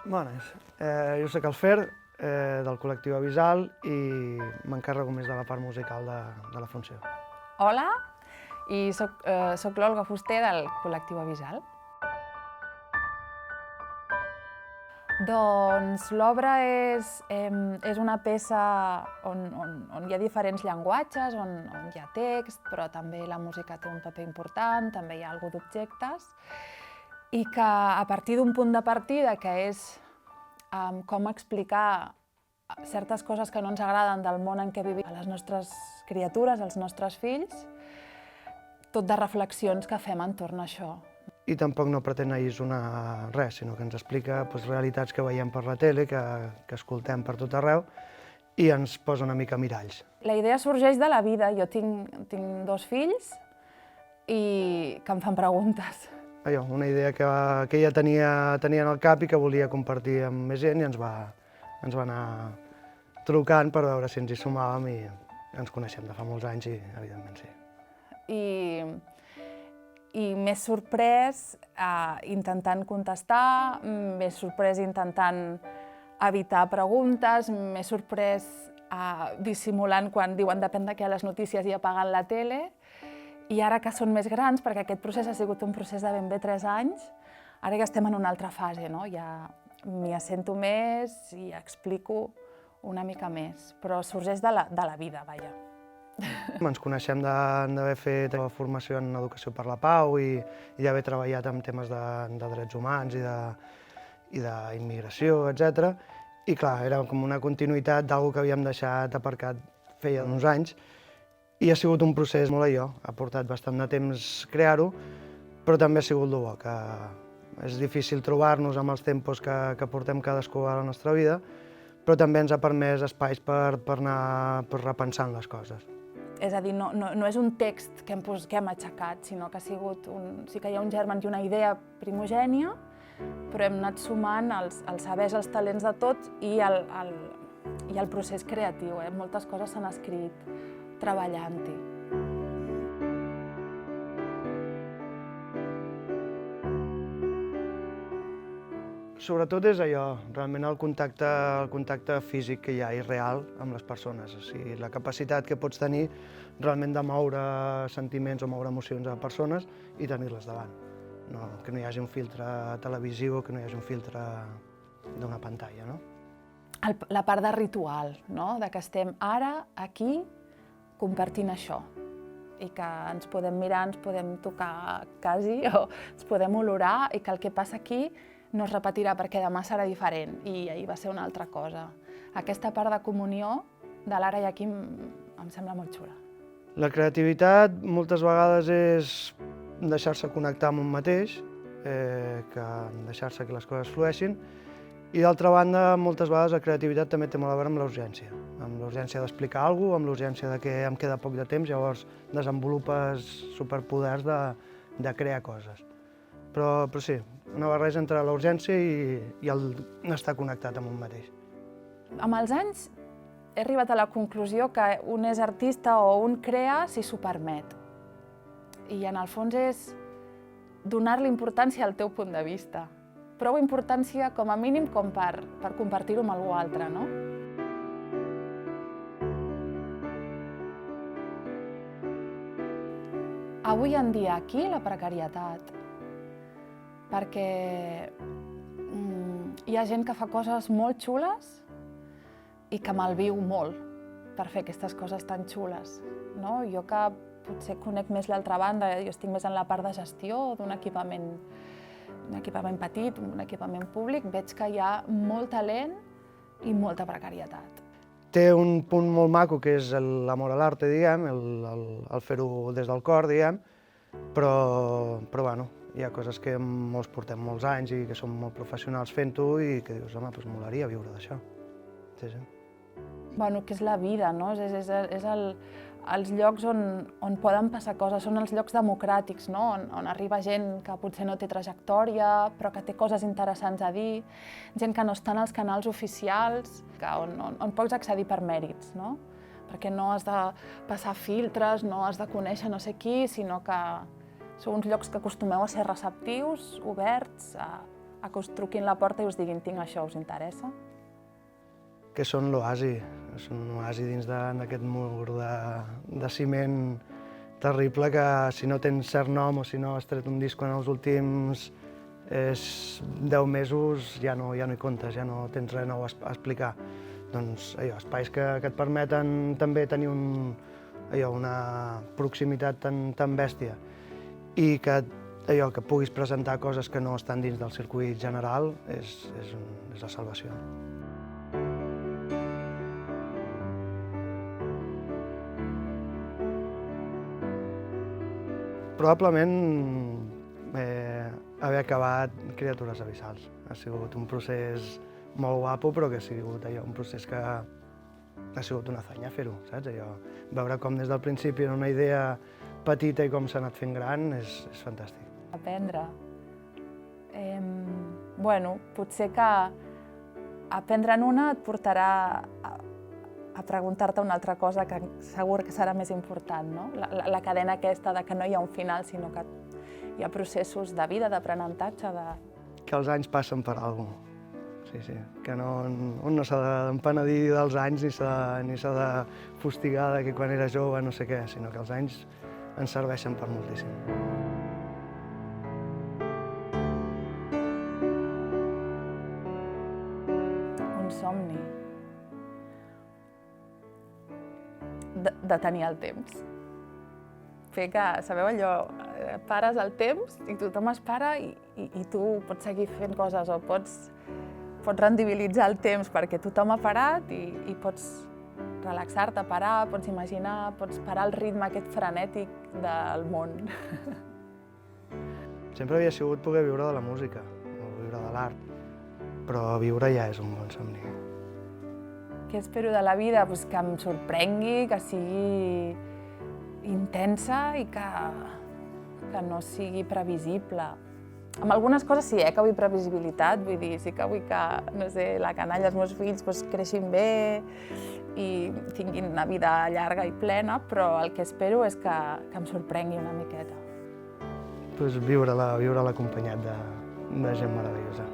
Bones. Jo soc el Fer, del col·lectiu Avisal, i m'encarrego més de la part musical de la funció. Hola, i soc l'Olga Fuster del col·lectiu Avisal. Doncs l'obra és una peça on hi ha diferents llenguatges, on hi ha text, però també la música té un paper important, també hi ha algú d'objectes, i que a partir d'un punt de partida, que és com explicar certes coses que no ens agraden del món en què vivim a les nostres criatures, als nostres fills, tot de reflexions que fem entorn a això. I tampoc no pretén alliçonar res, sinó que ens explica realitats que veiem per la tele, que escoltem per tot arreu, i ens posa una mica miralls. La idea sorgeix de la vida. Jo tinc 2 fills i que em fan preguntes. Una idea que ella tenia en el cap i que volia compartir amb més gent, i ens va anar trucant per veure si ens hi sumàvem, i ens coneixem de fa molts anys i evidentment sí. I m'he sorprès intentant contestar, m'he sorprès intentant evitar preguntes, m'he sorprès dissimulant quan diuen depèn de què a les notícies i apagant la tele. I ara que són més grans, perquè aquest procés ha sigut un procés de ben bé 3 anys, ara ja estem en una altra fase, no? Ja m'hi assento més i explico una mica més, però sorgeix de la vida, vaja. Ens coneixem d'haver fet formació en Educació per la Pau i d'haver treballat en temes de drets humans i d'immigració, etc. I clar, era com una continuïtat d'alguna que havíem deixat aparcat feia uns anys, i ha sigut un procés molt allò. Ha portat bastant de temps crear-ho, però també ha sigut el bo, que és difícil trobar-nos amb els tempos que portem cadascú a la nostra vida, però també ens ha permès espais per anar repensant les coses. És a dir, no és un text que hem aixecat, sinó que ha sigut sí que hi ha un germen i una idea primogènia, però hem anat sumant els sabers, els talents de tots i el procés creatiu. Moltes coses s'han escrit treballant-hi. Sobretot és allò, realment el contacte físic que hi ha i real amb les persones. O sigui, la capacitat que pots tenir realment de moure sentiments o moure emocions a persones i tenir-les davant. Que no hi hagi un filtre televisiu, que no hi hagi un filtre d'una pantalla, no? La part de ritual, no? De que estem ara, aquí, compartint això, i que ens podem mirar, ens podem tocar quasi, o ens podem olorar, i que el que passa aquí no es repetirà perquè demà serà diferent, i ahir va ser una altra cosa. Aquesta part de comunió de l'ara i aquí em sembla molt xula. La creativitat moltes vegades és deixar-se connectar amb un mateix, que deixar-se que les coses flueixin, i d'altra banda, moltes vegades la creativitat també té molt a veure amb la urgència d'explicar alguna cosa, amb l'urgència de que em queda poc de temps, llavors desenvolupes superpoders de crear coses. Però sí, una barreja entre la urgència i el estar connectat amb un mateix. Amb els anys he arribat a la conclusió que un és artista o un crea si s'ho permet. I en el fons és donar-li importància al teu punt de vista. Prou importància com a mínim com per compartir-ho amb algú altre, no? Avui en dia aquí la precarietat, perquè hi ha gent que fa coses molt xules i que malviu molt per fer aquestes coses tan xules, no? Jo que potser conec més l'altra banda, jo estic més en la part de gestió d'un equipament petit, un equipament públic, veig que hi ha molt talent i molta precarietat. Té un punt molt maco que és l'amor a l'arte, diguem, el fer-ho des del cor, diguem, però bueno, hi ha coses que molts portem molts anys i que som molt professionals fent-ho i que dius, home, doncs molaria viure d'això. Sí. Bueno, que és la vida, no? És els llocs on poden passar coses, són els llocs democràtics, no? On arriba gent que potser no té trajectòria, però que té coses interessants a dir, gent que no està en els canals oficials, on pots accedir per mèrits, no? Perquè no has de passar filtres, no has de conèixer no sé qui, sinó que sou uns llocs que acostumeu a ser receptius, oberts, us truquin la porta i us diguin tinc això, us interessa? Que són l'oasi. És un oasi dins d'aquest mur de ciment terrible que si no tens cert nom o si no has tret un disc en els últims 10 mesos ja no hi comptes, ja no tens res nou a explicar. Doncs espais que et permeten també tenir una proximitat tan bèstia i que puguis presentar coses que no estan dins del circuit general és la salvació. Probablement haver acabat Criatures Abissals. Ha sigut un procés molt guapo, però que ha sigut un procés que ha sigut una fanya fer-ho, saps? Veure com des del principi era una idea petita i com s'ha anat fent gran és fantàstic. Aprendre. Potser que aprendre'n una et portarà a preguntar-te una altra cosa que segur que serà més important, no? La cadena aquesta de que no hi ha un final, sinó que hi ha processos de vida, d'aprenentatge, Que els anys passen per alguna cosa. Sí. Que un no s'ha d'empenedir dels anys ni s'ha de fustigar que quan era jove no sé què, sinó que els anys ens serveixen per moltíssim. Un somni. De tenir el temps. Fer que, sabeu allò, pares el temps i tothom es para i tu pots seguir fent coses o pots rendibilitzar el temps perquè tothom ha parat i pots relaxar-te, parar, pots imaginar, pots parar el ritme aquest frenètic del món. Sempre havia sigut poder viure de la música o viure de l'art, però viure ja és un bon somni. Què espero de la vida? Que em sorprengui, que sigui intensa i que no sigui previsible. Amb algunes coses sí, que vull previsibilitat, vull dir, sí que vull que, no sé, la canalla, els meus fills creixin bé i tinguin una vida llarga i plena, però el que espero és que em sorprengui una miqueta. Viure-la acompanyat de gent meravellosa.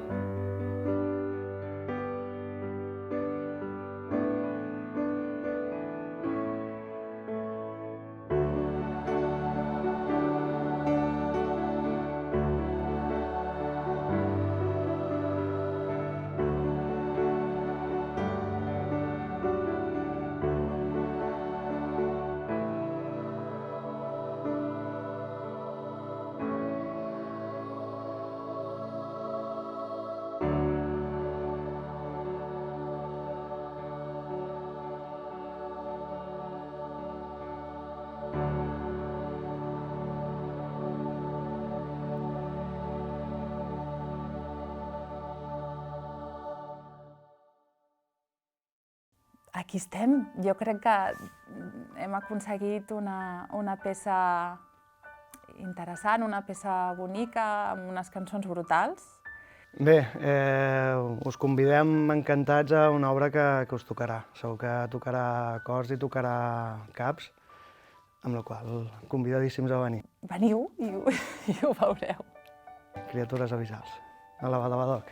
Aquí estem. Jo crec que hem aconseguit una peça interessant, una peça bonica, amb unes cançons brutals. Bé, us convidem encantats a una obra que us tocarà. Segur que tocarà cors i tocarà caps, amb la qual convidadíssims a venir. Veniu i ho veureu. Criatures Abissals, a la Badabadoc.